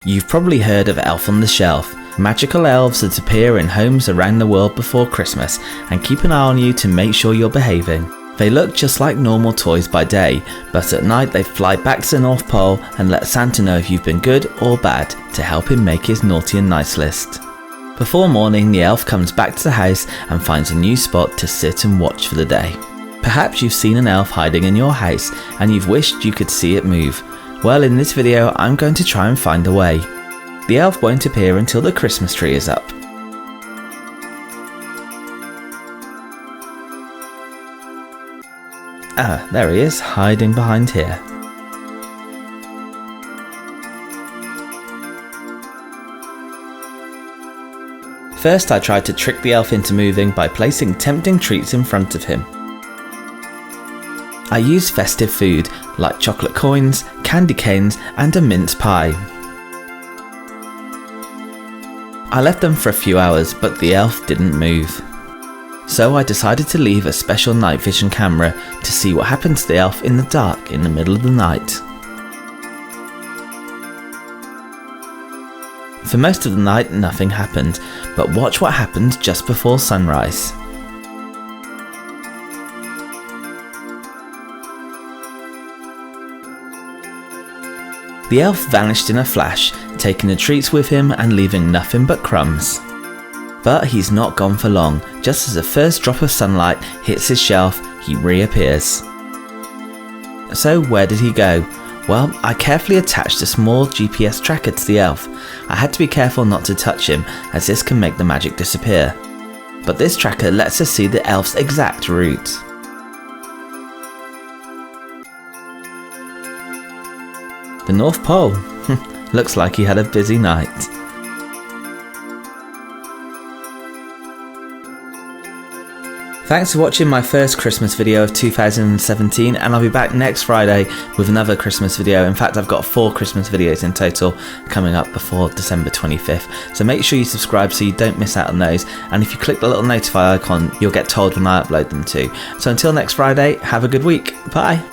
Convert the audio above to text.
You've probably heard of Elf on the Shelf, magical elves that appear in homes around the world before Christmas and keep an eye on you to make sure you're behaving. They look just like normal toys by day, but at night they fly back to the North Pole and let Santa know if you've been good or bad to help him make his naughty and nice list. Before morning, the elf comes back to the house and finds a new spot to sit and watch for the day. Perhaps you've seen an elf hiding in your house and you've wished you could see it move. Well, in this video I'm going to try and find a way. The elf won't appear until the Christmas tree is up. Ah, there he is, hiding behind here. First I tried to trick the elf into moving by placing tempting treats in front of him. I used festive food like chocolate coins, candy canes and a mince pie. I left them for a few hours, but the elf didn't move. So I decided to leave a special night vision camera to see what happened to the elf in the dark in the middle of the night. For most of the night nothing happened, but watch what happened just before sunrise. The elf vanished in a flash, taking the treats with him and leaving nothing but crumbs. But he's not gone for long. Just as the first drop of sunlight hits his shelf, he reappears. So where did he go? Well, I carefully attached a small GPS tracker to the elf. I had to be careful not to touch him, as this can make the magic disappear. But this tracker lets us see the elf's exact route. The North Pole. Looks like he had a busy night. Thanks for watching my first Christmas video of 2017, and I'll be back next Friday with another Christmas video. In fact, I've got 4 Christmas videos in total coming up before December 25th. So make sure you subscribe so you don't miss out on those. And if you click the little notify icon, you'll get told when I upload them too. So until next Friday, have a good week. Bye.